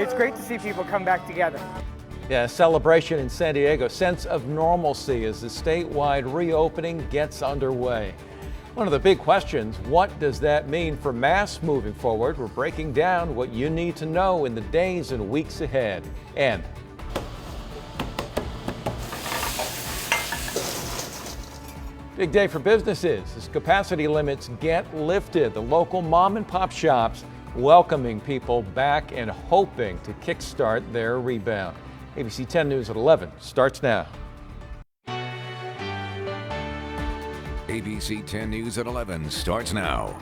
it's great to see people come back together. Yeah, celebration in San Diego, sense of normalcy as the statewide reopening gets underway. One of the big questions, what does that mean for masks moving forward? We're breaking down what you need to know in the days and weeks ahead. And big day for businesses as capacity limits get lifted. The local mom and pop shops welcoming people back and hoping to kickstart their rebound. ABC 10 News at 11 starts now. ABC 10 News at 11 starts now.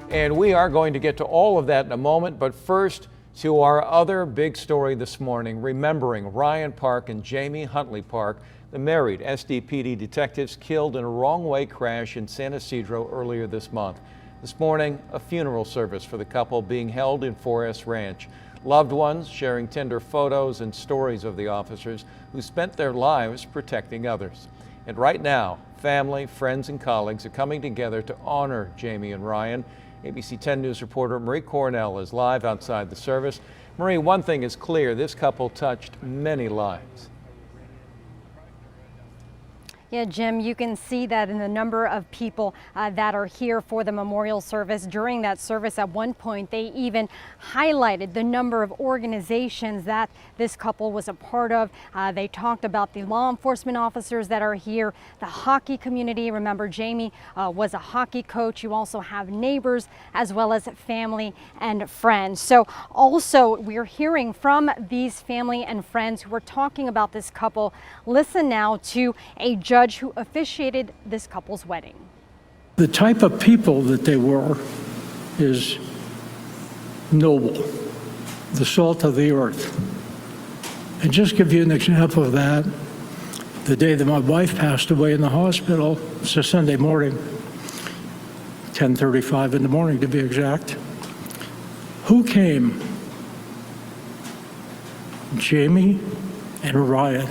And we are going to get to all of that in a moment, but first to our other big story this morning, remembering Ryan Park and Jamie Huntley Park, the married SDPD detectives killed in a wrong-way crash in San Ysidro earlier this month. This morning, a funeral service for the couple being held in Forest Ranch. Loved ones sharing tender photos and stories of the officers who spent their lives protecting others. And right now, family, friends, and colleagues are coming together to honor Jamie and Ryan. ABC 10 News reporter Marie Cornell is live outside the service. Marie, one thing is clear, this couple touched many lives. Yeah, Jim, you can see that in the number of people that are here for the memorial service. During that service, at one point, they even highlighted the number of organizations that this couple was a part of. They talked about the law enforcement officers that are here, the hockey community. Remember, Jamie was a hockey coach. You also have neighbors as well as family and friends. So also, we're hearing from these family and friends who are talking about this couple. Listen now to a judge who officiated this couple's wedding. The type of people that they were is noble, the salt of the earth. And just give you an example of that, the day that my wife passed away in the hospital, it's a Sunday morning, 10:35 in the morning to be exact. Who came? Jamie and Ryan.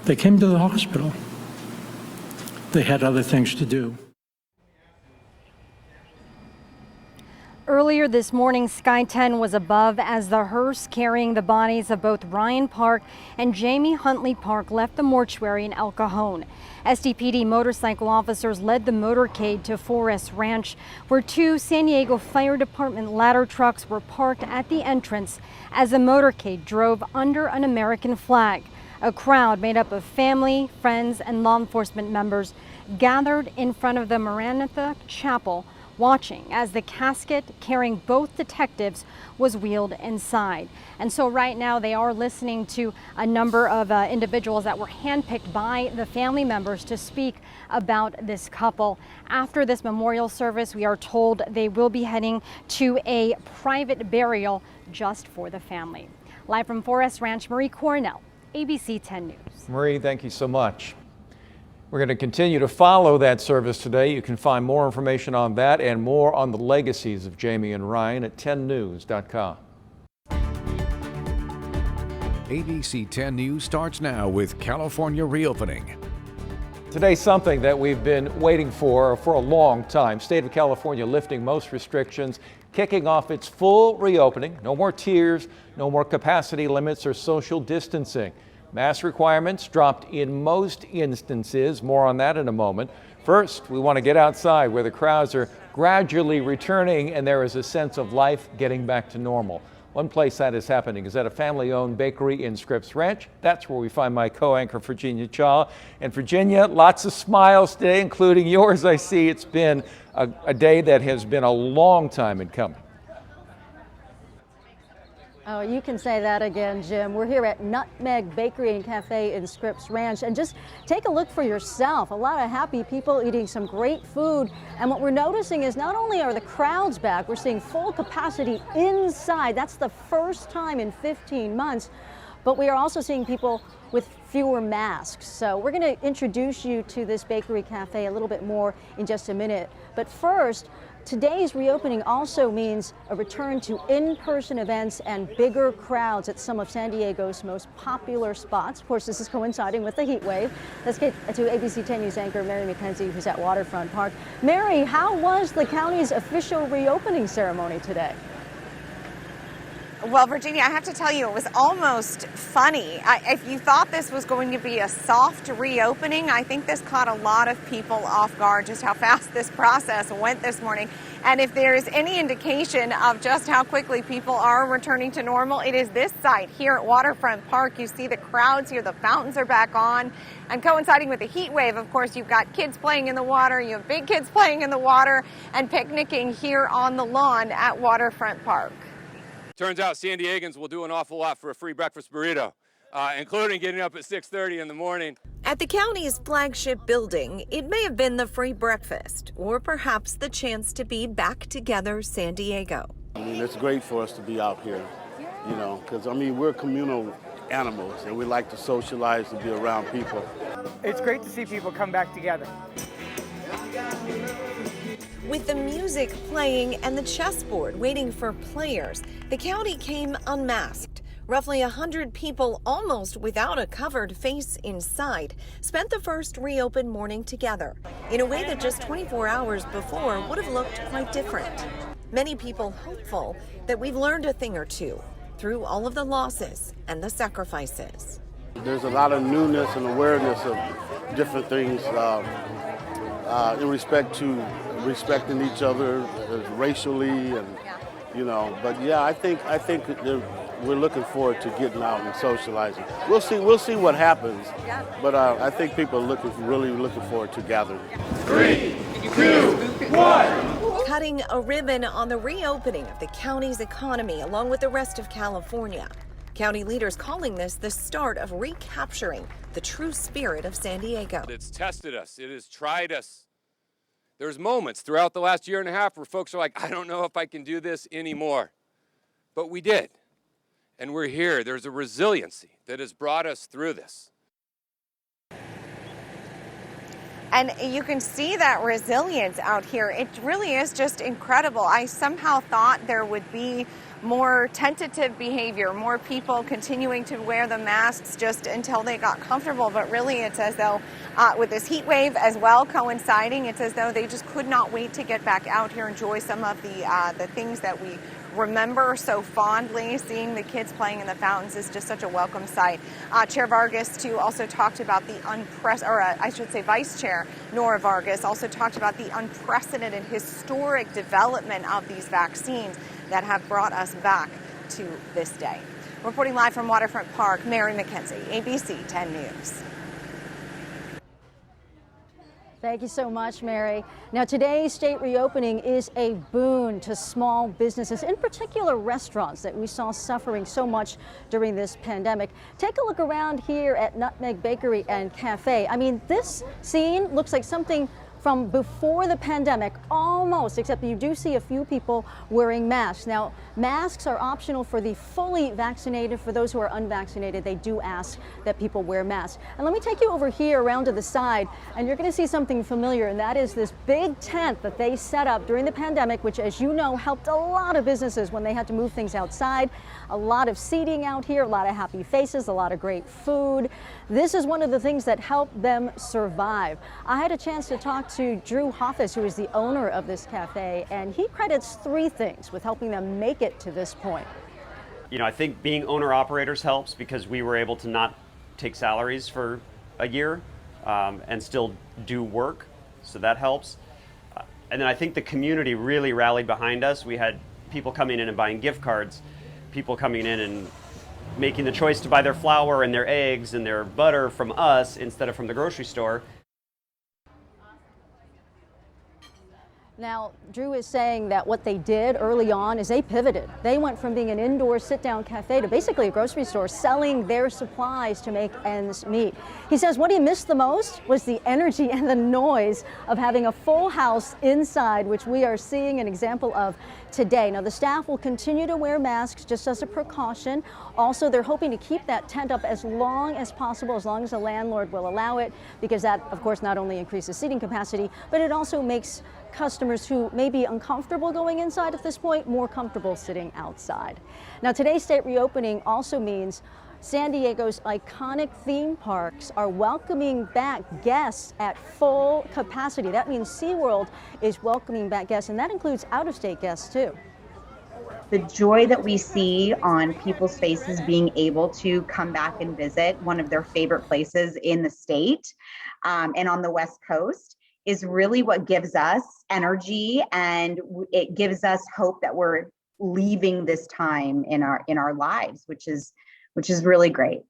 They came to the hospital. They had other things to do. Earlier this morning, Sky 10 was above as the hearse carrying the bodies of both Ryan Park and Jamie Huntley Park left the mortuary in El Cajon. SDPD motorcycle officers led the motorcade to Forest Ranch, where two San Diego Fire Department ladder trucks were parked at the entrance as the motorcade drove under an American flag. A crowd made up of family, friends, and law enforcement members gathered in front of the Maranatha Chapel, watching as the casket carrying both detectives was wheeled inside. And so right now they are listening to a number of individuals that were handpicked by the family members to speak about this couple. After this memorial service, we are told they will be heading to a private burial just for the family. Live from Forest Ranch, Marie Cornell, ABC 10 News. Marie, thank you so much. We're going to continue to follow that service today. You can find more information on that and more on the legacies of Jamie and Ryan at 10news.com. ABC 10 News starts now with California reopening. Today, something that we've been waiting for a long time. State of California lifting most restrictions, kicking off its full reopening. No more tiers, no more capacity limits or social distancing. Mask requirements dropped in most instances. More on that in a moment. First, we want to get outside where the crowds are gradually returning and there is a sense of life getting back to normal. One place that is happening is at a family-owned bakery in Scripps Ranch. That's where we find my co-anchor, Virginia Chaw. And Virginia, lots of smiles today, including yours. I see it's been a day that has been a long time in coming. Oh, you can say that again, Jim. We're here at Nutmeg Bakery and Cafe in Scripps Ranch, and just take a look for yourself. A lot of happy people eating some great food. And what we're noticing is not only are the crowds back, we're seeing full capacity inside. That's the first time in 15 months. But we are also seeing people with fewer masks. So we're going to introduce you to this bakery cafe a little bit more in just a minute. But first, today's reopening also means a return to in-person events and bigger crowds at some of San Diego's most popular spots. Of course, this is coinciding with the heat wave. Let's get to ABC 10 News anchor Mary McKenzie, who's at Waterfront Park. Mary, how was the county's official reopening ceremony today? Well, Virginia, I have to tell you, it was almost funny. If you thought this was going to be a soft reopening, I think this caught a lot of people off guard, just how fast this process went this morning. And if there is any indication of just how quickly people are returning to normal, it is this site here at Waterfront Park. You see the crowds here, the fountains are back on. And coinciding with the heat wave, of course, you've got kids playing in the water, you have big kids playing in the water and picnicking here on the lawn at Waterfront Park. Turns out San Diegans will do an awful lot for a free breakfast burrito, including getting up at 6:30 in the morning. At the county's flagship building, it may have been the free breakfast or perhaps the chance to be back together San Diego. I mean, it's great for us to be out here, you know, because, I mean, we're communal animals and we like to socialize and be around people. It's great to see people come back together. With the music playing and the chessboard waiting for players, the county came unmasked. Roughly 100 people, almost without a covered face inside, spent the first reopened morning together in a way that just 24 hours before would have looked quite different. Many people hopeful that we've learned a thing or two through all of the losses and the sacrifices. There's a lot of newness and awareness of different things in respect to respecting each other racially and, you know, but yeah, I think we're looking forward to getting out and socializing. We'll see what happens, but I think people are really looking forward to gathering. 3, 2, 1. Cutting a ribbon on the reopening of the county's economy along with the rest of California. County leaders calling this the start of recapturing the true spirit of San Diego. It's tested us. It has tried us. There's moments throughout the last year and a half where folks are like, I don't know if I can do this anymore. But we did. And we're here. There's a resiliency that has brought us through this. And you can see that resilience out here. It really is just incredible. I somehow thought there would be more tentative behavior, more people continuing to wear the masks just until they got comfortable. But really, it's as though with this heat wave as well coinciding, it's as though they just could not wait to get back out here, enjoy some of the things that we remember so fondly. Seeing the kids playing in the fountains is just such a welcome sight. Chair Vargas, too, also talked about the Vice Chair Nora Vargas also talked about the unprecedented historic development of these vaccines that have brought us back to this day. Reporting live from Waterfront Park, Mary McKenzie, ABC 10 News. Thank you so much, Mary. Now, today's state reopening is a boon to small businesses, in particular restaurants that we saw suffering so much during this pandemic. Take a look around here at Nutmeg Bakery and Cafe. I mean, this scene looks like something from before the pandemic, almost, except you do see a few people wearing masks. Now, masks are optional for the fully vaccinated. For those who are unvaccinated, they do ask that people wear masks. And let me take you over here around to the side, and you're going to see something familiar, and that is this big tent that they set up during the pandemic, which, as you know, helped a lot of businesses when they had to move things outside. A lot of seating out here, a lot of happy faces, a lot of great food. This is one of the things that helped them survive. I had a chance to talk to Drew Hoffus, who is the owner of this cafe, and he credits 3 things with helping them make it to this point. You know, I think being owner-operators helps because we were able to not take salaries for a year and still do work, so that helps. And then I think the community really rallied behind us. We had people coming in and buying gift cards, people coming in and making the choice to buy their flour and their eggs and their butter from us instead of from the grocery store. Now, Drew is saying that what they did early on is they pivoted. They went from being an indoor sit-down cafe to basically a grocery store selling their supplies to make ends meet. He says what he missed the most was the energy and the noise of having a full house inside, which we are seeing an example of today. Now, the staff will continue to wear masks just as a precaution. Also, they're hoping to keep that tent up as long as possible, as long as the landlord will allow it, because that, of course, not only increases seating capacity, but it also makes customers who may be uncomfortable going inside at this point more comfortable sitting outside. Now, today's state reopening also means San Diego's iconic theme parks are welcoming back guests at full capacity. That means SeaWorld is welcoming back guests, and that includes out-of-state guests too. the joy that we see on people's faces being able to come back and visit one of their favorite places in the state and on the West Coast is really what gives us energy, and it gives us hope that we're leaving this time in our lives, which is really great.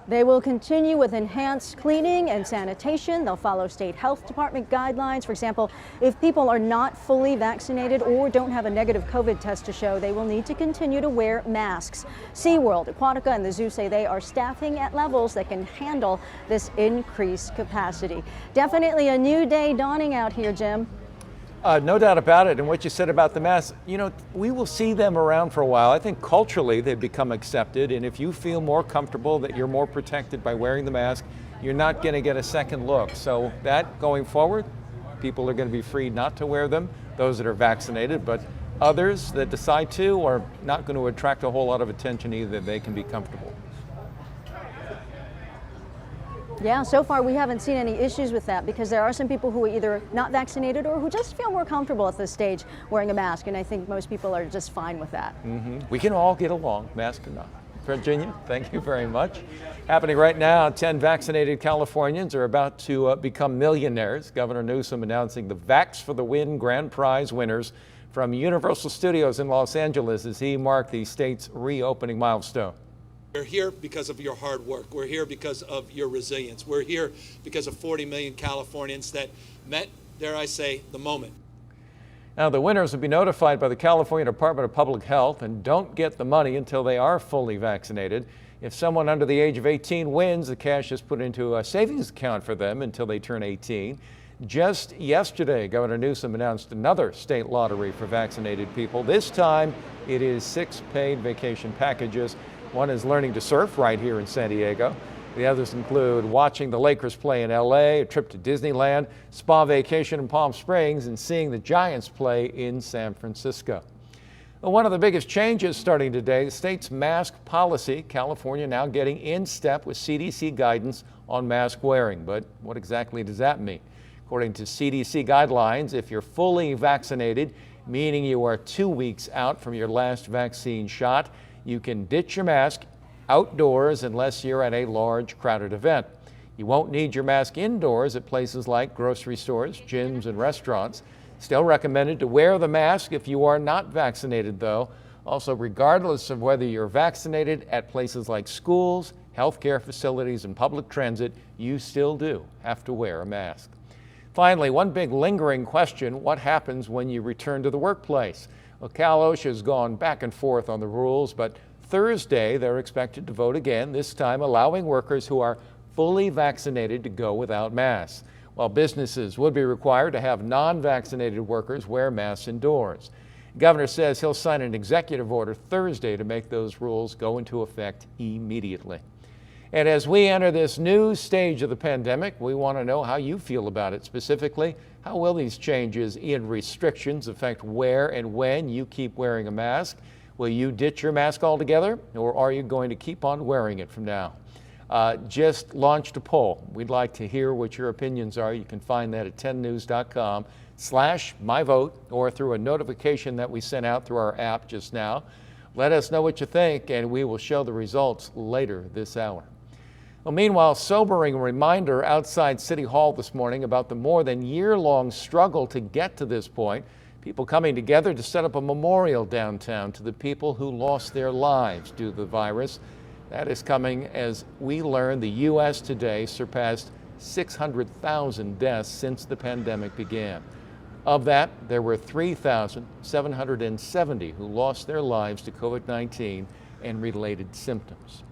They will continue with enhanced cleaning and sanitation. They'll follow state health department guidelines. For example, if people are not fully vaccinated or don't have a negative COVID test to show, they will need to continue to wear masks. SeaWorld, Aquatica, and the zoo say they are staffing at levels that can handle this increased capacity. Definitely a new day dawning out here, Jim. No doubt about it. And what you said about the masks, we will see them around for a while. I think culturally they've become accepted. And if you feel more comfortable that you're more protected by wearing the mask, you're not going to get a second look. So that going forward, people are going to be free not to wear them, those that are vaccinated. But others that decide to are not going to attract a whole lot of attention either. They can be comfortable. Yeah, so far we haven't seen any issues with that, because there are some people who are either not vaccinated or who just feel more comfortable at this stage wearing a mask, and I think most people are just fine with that. We can all get along, mask or not. Virginia, thank you very much. Happening right now, 10 vaccinated Californians are about to become millionaires. Governor Newsom announcing the Vax for the Win grand prize winners from Universal Studios in Los Angeles as he marked the state's reopening milestone. We're here because of your hard work. We're here because of your resilience. We're here because of 40 million Californians that met, dare I say, the moment. Now, the winners will be notified by the California Department of Public Health and don't get the money until they are fully vaccinated. If someone under the age of 18 wins, the cash is put into a savings account for them until they turn 18. Just yesterday, Governor Newsom announced another state lottery for vaccinated people. This time, it is 6 paid vacation packages. One is learning to surf right here in San Diego. The others include watching the Lakers play in LA, a trip to Disneyland, spa vacation in Palm Springs, and seeing the Giants play in San Francisco. Well, one of the biggest changes starting today, the state's mask policy. California now getting in step with CDC guidance on mask wearing. But what exactly does that mean? According to CDC guidelines, if you're fully vaccinated, meaning you are 2 weeks out from your last vaccine shot, you can ditch your mask outdoors unless you're at a large, crowded event. You won't need your mask indoors at places like grocery stores, gyms, and restaurants. Still recommended to wear the mask if you are not vaccinated, though. Also, regardless of whether you're vaccinated, at places like schools, healthcare facilities, and public transit, you still do have to wear a mask. Finally, one big lingering question: what happens when you return to the workplace? Well, Cal OSHA has gone back and forth on the rules, but Thursday they're expected to vote again, this time allowing workers who are fully vaccinated to go without masks, while businesses would be required to have non-vaccinated workers wear masks indoors. The governor says he'll sign an executive order Thursday to make those rules go into effect immediately. And as we enter this new stage of the pandemic, we want to know how you feel about it. Specifically, how will these changes in restrictions affect where and when you keep wearing a mask? Will you ditch your mask altogether, or are you going to keep on wearing it from now? Just launched a poll. We'd like to hear what your opinions are. You can find that at 10news.com/myvote or through a notification that we sent out through our app just now. Let us know what you think, and we will show the results later this hour. Well, meanwhile, sobering reminder outside City Hall this morning about the more than year-long struggle to get to this point. People coming together to set up a memorial downtown to the people who lost their lives due to the virus. That is coming as we learn the U.S. today surpassed 600,000 deaths since the pandemic began. Of that, there were 3,770 who lost their lives to COVID-19 and related symptoms.